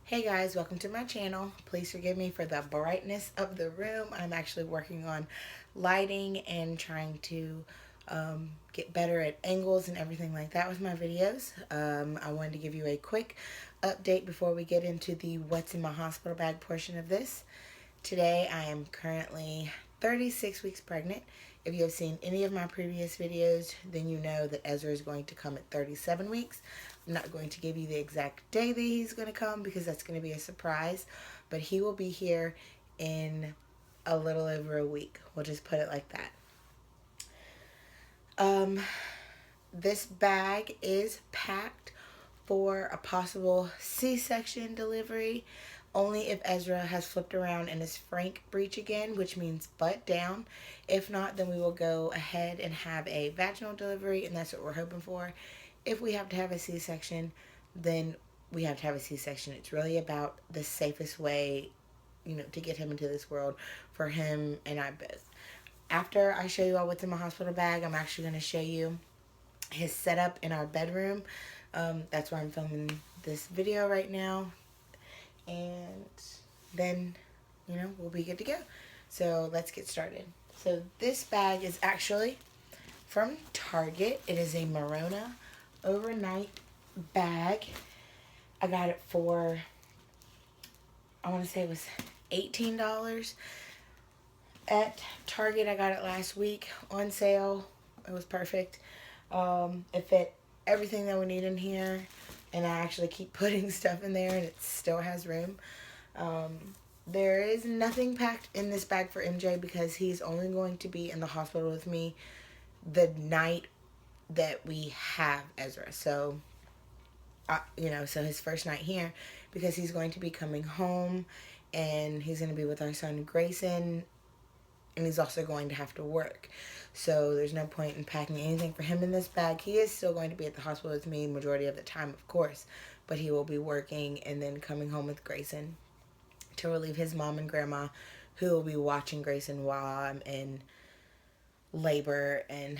Hey guys, welcome to my channel. Please forgive me for the brightness of the room. I'm actually working on lighting and trying to get better at angles and everything like that with my videos. I wanted to give you a quick update before we get into the what's in my hospital bag portion of this. Today I am currently 36 weeks pregnant. If you have seen any of my previous videos, then you know that Ezra is going to come at 37 weeks. I'm not going to give you the exact day that he's going to come because that's going to be a surprise, but he will be here in a little over a week. We'll just put it like that. This bag is packed for a possible C-section delivery, only if Ezra has flipped around in his frank breech again, which means butt down. If not, then we will go ahead and have a vaginal delivery, and that's what we're hoping for. If we have to have a C-section, then we have to have a C-section. It's really about the safest way, to get him into this world for him and I both. After I show you all what's in my hospital bag, I'm actually going to show you his setup in our bedroom. That's where I'm filming this video right now. And then, we'll be good to go. So let's get started. So this bag is actually from Target. It is a Merona overnight bag. I got it for, I want to say it was $18 at Target. I got it last week on sale. It was perfect. It fit everything that we need in here, and I actually keep putting stuff in there and it still has room. There is nothing packed in this bag for MJ because he's only going to be in the hospital with me the night that we have Ezra. So, so his first night here, because he's going to be coming home and he's going to be with our son Grayson, and he's also going to have to work. So there's no point in packing anything for him in this bag. He is still going to be at the hospital with me majority of the time, of course, but he will be working and then coming home with Grayson to relieve his mom and grandma, who will be watching Grayson while I'm in labor and,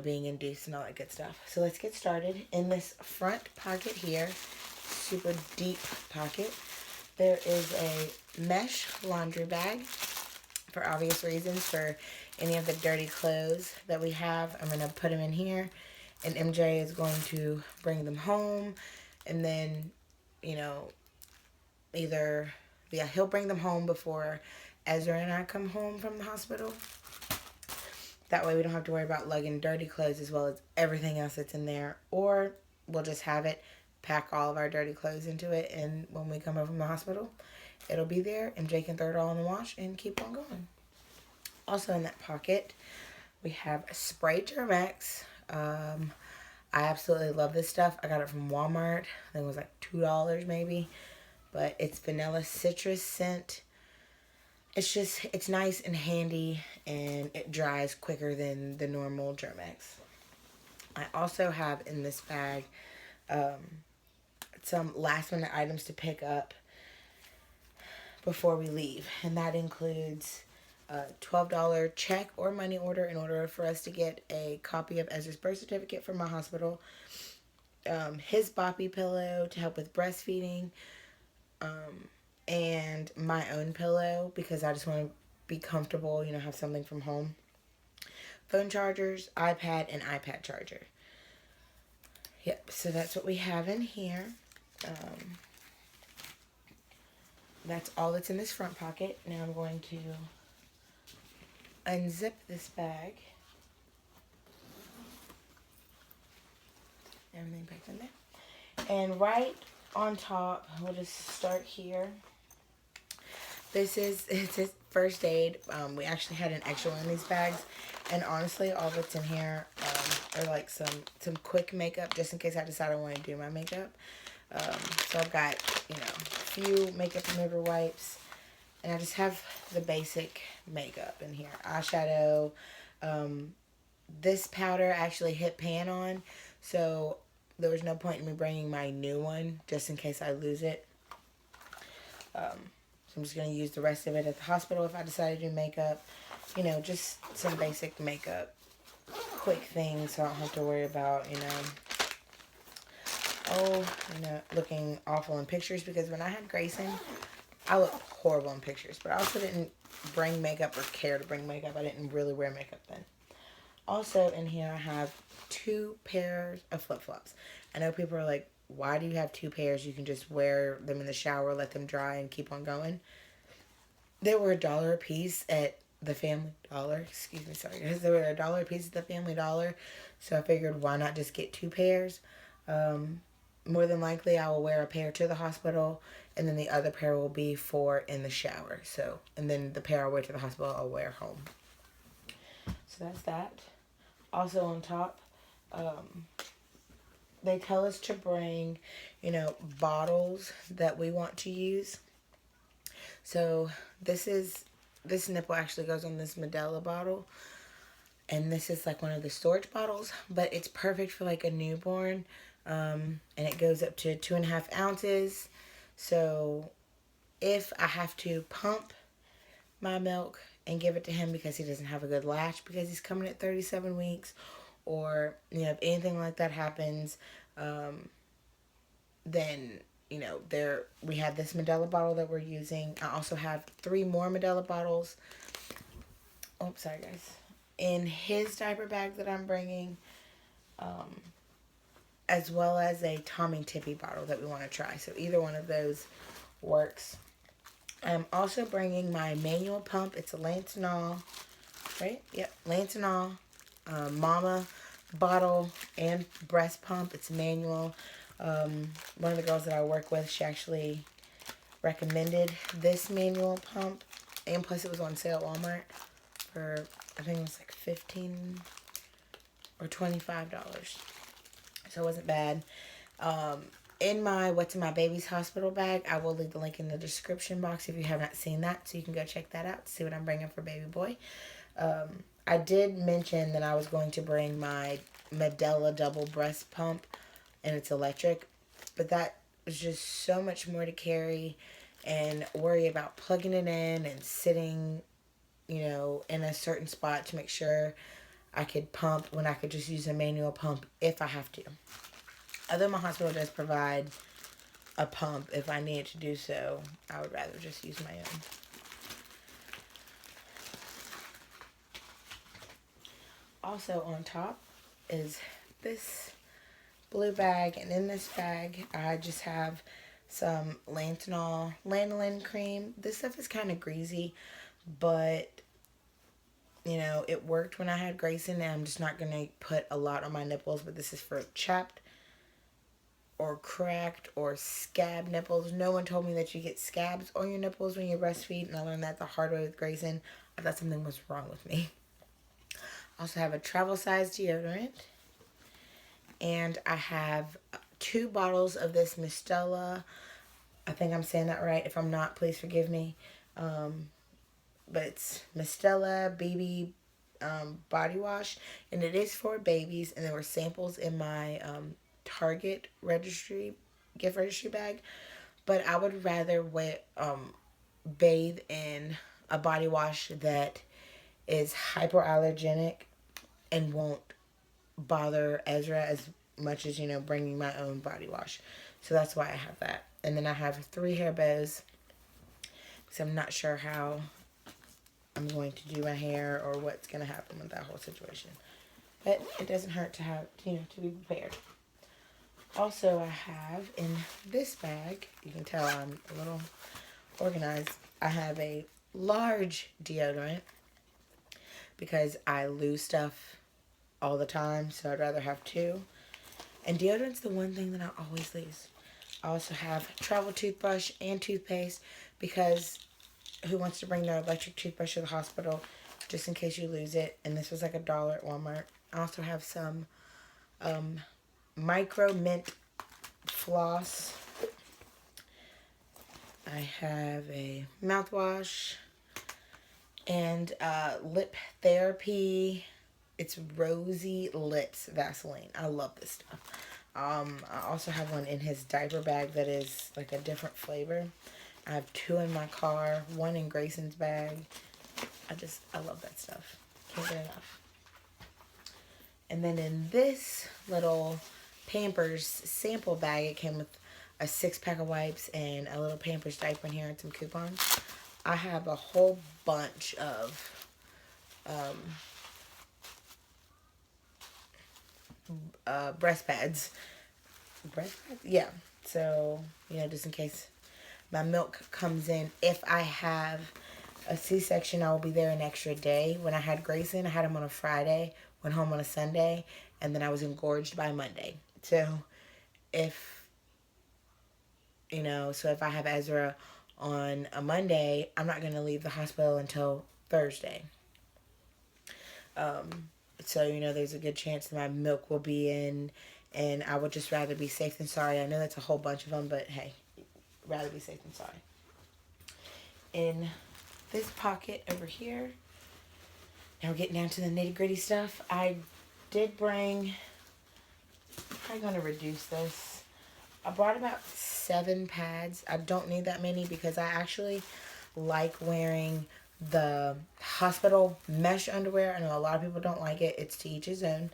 being induced and all that good stuff. So let's get started. In this front pocket here, super deep pocket, there is a mesh laundry bag for obvious reasons. For any of the dirty clothes that we have, I'm going to put them in here, and MJ is going to bring them home, and then, he'll bring them home before Ezra and I come home from the hospital. That way we don't have to worry about lugging dirty clothes as well as everything else that's in there. Or we'll just have it, pack all of our dirty clothes into it, and when we come home from the hospital, it'll be there, and Jake can throw it all in the wash and keep on going. Also in that pocket, we have spray Germex. I absolutely love this stuff. I got it from Walmart. I think it was like $2 maybe. But it's vanilla citrus scent. It's nice and handy, and it dries quicker than the normal Germex. I also have in this bag some last minute items to pick up before we leave, and that includes a $12 check or money order in order for us to get a copy of Ezra's birth certificate from my hospital, his boppy pillow to help with breastfeeding, and my own pillow because I just want to be comfortable, have something from home. Phone chargers, iPad, and iPad charger. Yep, so that's what we have in here. That's all that's in this front pocket. Now I'm going to unzip this bag. Everything packed in there. And right on top, we'll just start here. It's his first aid. We actually had an extra one in these bags. And honestly, all that's in here are like some quick makeup just in case I decide I want to do my makeup. So I've got, a few makeup remover wipes. And I just have the basic makeup in here. Eyeshadow. This powder actually hit pan on. So there was no point in me bringing my new one just in case I lose it. So I'm just going to use the rest of it at the hospital if I decide to do makeup. Just some basic makeup, quick things so I don't have to worry about, oh, looking awful in pictures, because when I had Grayson, I looked horrible in pictures. But I also didn't bring makeup or care to bring makeup. I didn't really wear makeup then. Also in here I have 2 pairs of flip-flops. I know people are like, why do you have 2 pairs? You can just wear them in the shower, let them dry, and keep on going. They were $1 a piece at the Family Dollar. Excuse me, sorry guys. They were $1 a piece at the Family Dollar. So I figured, why not just get 2 pairs? More than likely I will wear a pair to the hospital, and then the other pair will be for in the shower. So, and then the pair I wear to the hospital I'll wear home. So that's that. Also on top, they tell us to bring, bottles that we want to use. So this nipple actually goes on this Medela bottle. And this is like one of the storage bottles, but it's perfect for like a newborn. And it goes up to 2.5 ounces. So if I have to pump my milk and give it to him because he doesn't have a good latch because he's coming at 37 weeks, or if anything like that happens, then we have this Medela bottle that we're using. I also have 3 more Medela bottles. Oh, sorry guys. In his diaper bag that I'm bringing, as well as a Tommy Tippy bottle that we want to try. So either one of those works. I'm also bringing my manual pump. It's a Lantinol, right? Yep, Lantinol Mama bottle and breast pump. It's manual. One of the girls that I work with, she actually recommended this manual pump, and plus it was on sale at Walmart for, I think it was like $15 or $25. So it wasn't bad. In my What's in My Baby's Hospital bag, I will leave the link in the description box if you have not seen that, so you can go check that out to see what I'm bringing for baby boy. I did mention that I was going to bring my Medela double breast pump, and it's electric, but that is just so much more to carry and worry about plugging it in and sitting, in a certain spot to make sure I could pump when I could just use a manual pump if I have to. Although my hospital does provide a pump if I needed to do so, I would rather just use my own. Also on top is this blue bag, and in this bag I just have some Lantinol lanolin cream. This stuff is kind of greasy, but it worked when I had Grayson, and I'm just not going to put a lot on my nipples, but this is for chapped or cracked or scab nipples. No one told me that you get scabs on your nipples when you breastfeed, and I learned that the hard way with Grayson. I thought something was wrong with me. I also have a travel size deodorant, and I have 2 bottles of this Mistela. I think I'm saying that right. If I'm not, please forgive me. But it's Mistela BB body wash, and it is for babies, and there were samples in my Target gift registry bag, but I would rather bathe in a body wash that is hypoallergenic and won't bother Ezra as much as bringing my own body wash. So that's why I have that. And then I have 3 hair bows, because I'm not sure how I'm going to do my hair or what's going to happen with that whole situation. But it doesn't hurt to have, to be prepared. Also, I have in this bag, you can tell I'm a little organized, I have a large deodorant because I lose stuff all the time, so I'd rather have 2. And deodorant's the one thing that I always lose. I also have travel toothbrush and toothpaste, because who wants to bring their electric toothbrush to the hospital just in case you lose it? And this was like $1 at Walmart. I also have some micro mint floss. I have a mouthwash and lip therapy. It's Rosy Lips Vaseline. I love this stuff. I also have one in his diaper bag that is like a different flavor. I have 2 in my car, 1 in Grayson's bag. I love that stuff. Can't get enough. And then in this little Pampers sample bag. It came with a 6-pack of wipes and a little Pampers diaper in here and some coupons. I have a whole bunch of breast pads. Breast pads? Yeah. So, just in case my milk comes in. If I have a C-section, I will be there an extra day. When I had Grayson, I had him on a Friday, went home on a Sunday, and then I was engorged by Monday. So if, if I have Ezra on a Monday, I'm not going to leave the hospital until Thursday. So, there's a good chance that my milk will be in, and I would just rather be safe than sorry. I know that's a whole bunch of them, but hey, rather be safe than sorry. In this pocket over here, now we're getting down to the nitty gritty stuff. I did bring, I'm probably going to reduce this. I brought about 7 pads. I don't need that many because I actually like wearing the hospital mesh underwear. I know a lot of people don't like it. It's to each his own.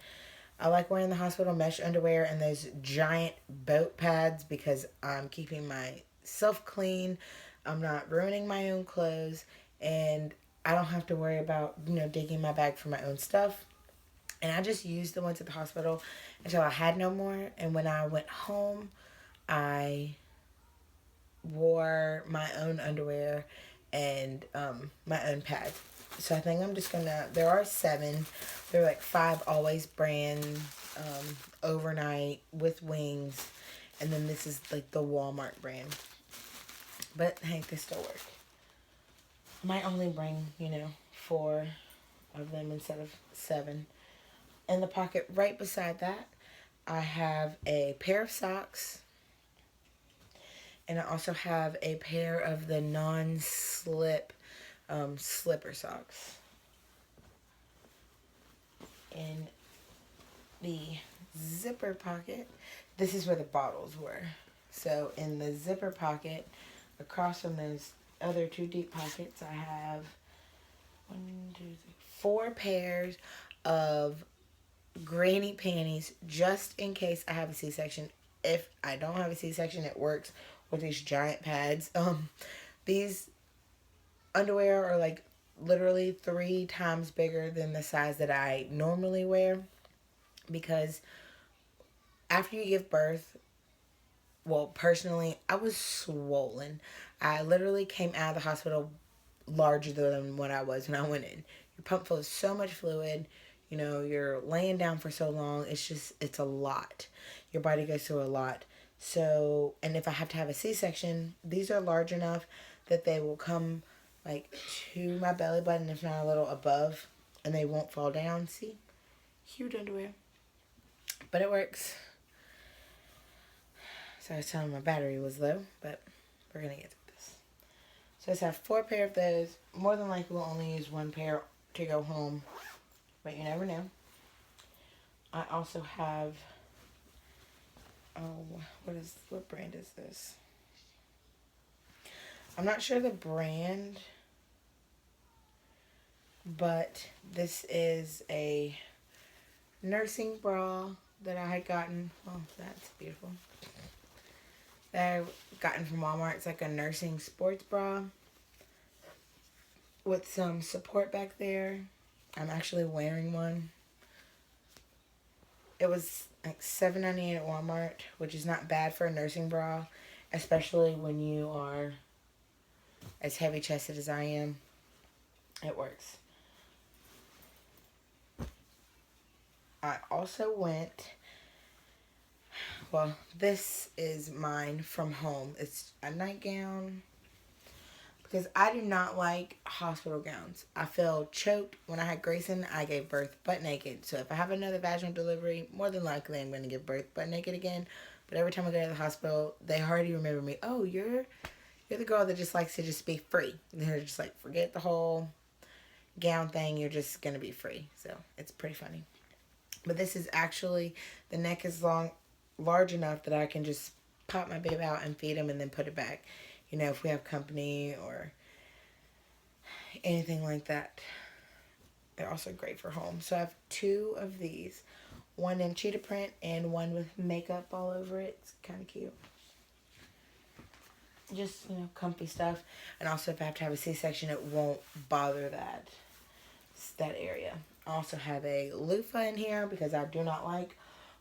I like wearing the hospital mesh underwear and those giant boat pads because I'm keeping myself clean. I'm not ruining my own clothes, and I don't have to worry about, digging my bag for my own stuff. And I just used the ones at the hospital until I had no more. And when I went home, I wore my own underwear and my own pads. So I think I'm just gonna, there are 7. They're like 5 Always brand, overnight with wings. And then this is like the Walmart brand. But hey, they still work. I might only bring, 4 of them instead of 7. In the pocket right beside that, I have a pair of socks. And I also have a pair of the non-slip slipper socks. In the zipper pocket, this is where the bottles were. So in the zipper pocket, across from those other 2 deep pockets, I have 4 pairs of granny panties just in case I have a C-section. If I don't have a C-section, it works with these giant pads. These underwear are like literally 3 times bigger than the size that I normally wear because after you give birth, well, personally, I was swollen. I literally came out of the hospital larger than what I was when I went in. You're pumped full of so much fluid. You're laying down for so long. It's a lot. Your body goes through a lot. So, and if I have to have a C-section, these are large enough that they will come like to my belly button, if not a little above, and they won't fall down. See? Huge underwear. But it works. So I was telling my battery was low, but we're going to get through this. So I just have 4 pair of those. More than likely we'll only use 1 pair to go home, but you never know. I also have, what brand is this? I'm not sure the brand, but this is a nursing bra that I had gotten. Oh, that's beautiful. That I gotten from Walmart. It's like a nursing sports bra with some support back there. I'm actually wearing one. It was like $7.98 at Walmart, which is not bad for a nursing bra, especially when you are as heavy chested as I am. It works. I also went, well, this is mine from home. It's a nightgown because I do not like hospital gowns. I feel choked. When I had Grayson, I gave birth butt naked. So if I have another vaginal delivery, more than likely I'm going to give birth butt naked again. But every time I go to the hospital, they already remember me. Oh, you're the girl that just likes to just be free. And they're just like, forget the whole gown thing. You're just going to be free. So it's pretty funny. But this is actually, the neck is large enough that I can just pop my baby out and feed him and then put it back. If we have company or anything like that. They're also great for home. So I have 2 of these. One in cheetah print and one with makeup all over it. It's kind of cute. Just, comfy stuff. And also, if I have to have a C-section, it won't bother that area. I also have a loofah in here because I do not like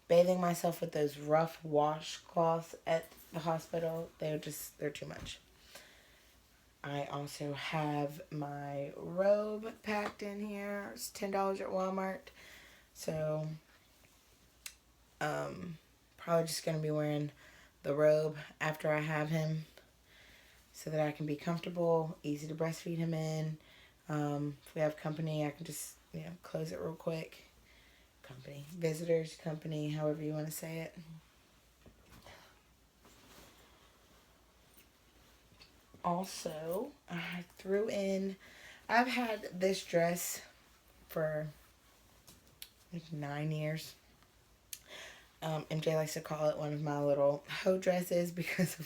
bathing myself with those rough washcloths at the hospital. They're too much. I also have my robe packed in here. It's $10 at Walmart. So, probably just going to be wearing the robe after I have him so that I can be comfortable, easy to breastfeed him in. If we have company, I can just, close it real quick. Company, visitors, company, however you want to say it. Also, I've had this dress for like 9 years. MJ likes to call it one of my little hoe dresses because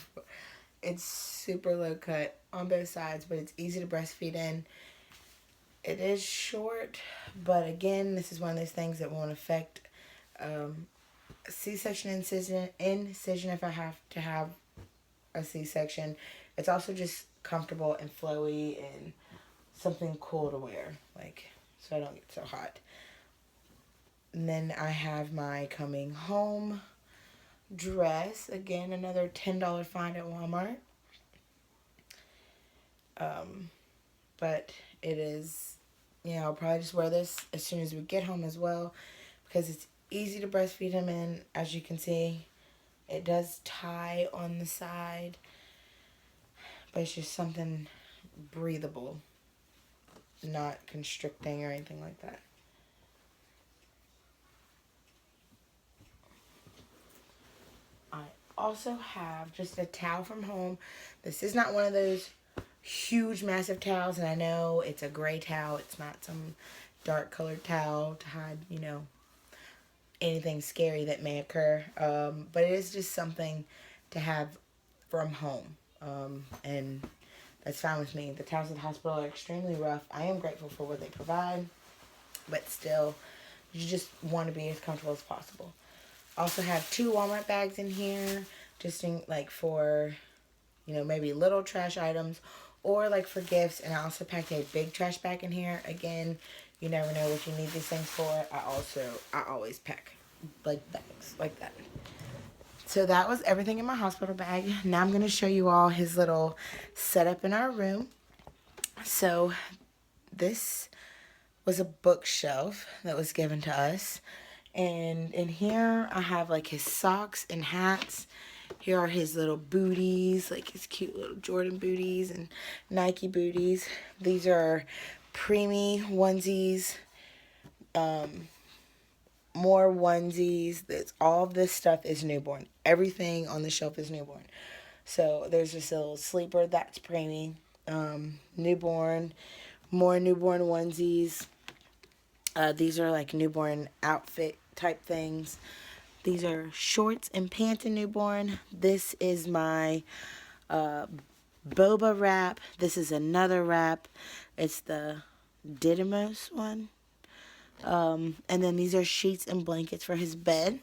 it's super low cut on both sides, but it's easy to breastfeed in. It is short, but again, this is one of those things that won't affect C-section incision if I have to have a C-section. It's also just comfortable and flowy and something cool to wear, so I don't get so hot. And then I have my coming home dress. Again, another $10 find at Walmart. But it is, I'll probably just wear this as soon as we get home as well because it's easy to breastfeed him in. As you can see, it does tie on the side, but it's just something breathable, not constricting or anything like that. I also have just a towel from home. This is not one of those huge, massive towels, and I know it's a gray towel. It's not some dark colored towel to hide, anything scary that may occur. But it is just something to have from home. And that's fine with me. The towels at the hospital are extremely rough. I am grateful for what they provide, but still, you just want to be as comfortable as possible. Also have 2 Walmart bags in here, just for, maybe little trash items or for gifts. And I also packed a big trash bag in here. Again, you never know what you need these things for. I always pack bags like that. So that was everything in my hospital bag. Now I'm going to show you all his little setup in our room. So this was a bookshelf that was given to us. And in here I have his socks and hats. Here are his little booties, his cute little Jordan booties and Nike booties. These are preemie onesies. More onesies. All of this stuff is newborn. Everything on the shelf is newborn. So there's this little sleeper that's preemie. Newborn. More newborn onesies. These are newborn outfit type things. These are shorts and pants in newborn. This is my boba wrap. This is another wrap. It's the Didymos one. And then these are sheets and blankets for his bed.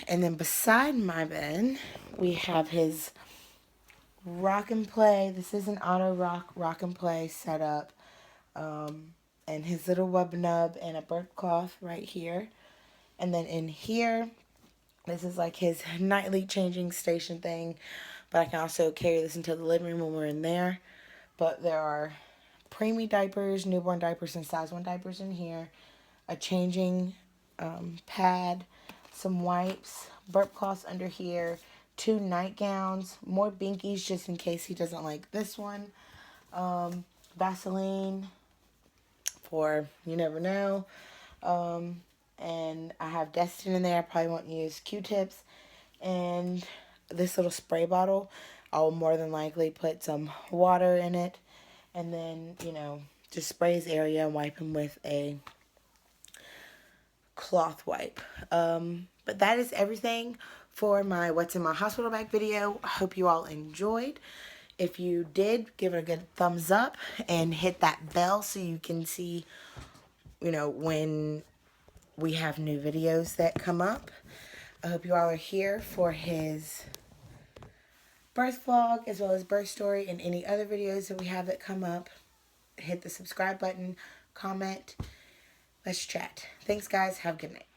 And then beside my bed, we have his rock and play. This is an auto rock and play setup. And his little wub nub and a burp cloth right here. And then in here, this is his nightly changing station thing. But I can also carry this into the living room when we're in there. But there are preemie diapers, newborn diapers, and size 1 diapers in here. A changing pad, some wipes, burp cloths under here, 2 nightgowns, more binkies just in case he doesn't like this one. Vaseline for you never know. And I have Destin in there. I probably won't use Q-tips. And this little spray bottle, I'll more than likely put some water in it. And then, just spray his area and wipe him with a cloth wipe. But that is everything for my What's in My Hospital Bag video. I hope you all enjoyed. If you did, give it a good thumbs up and hit that bell so you can see, when we have new videos that come up. I hope you all are here for his birth vlog as well as birth story and any other videos that we have that come up. Hit the subscribe button, comment. Let's chat. Thanks, guys. Have a good night.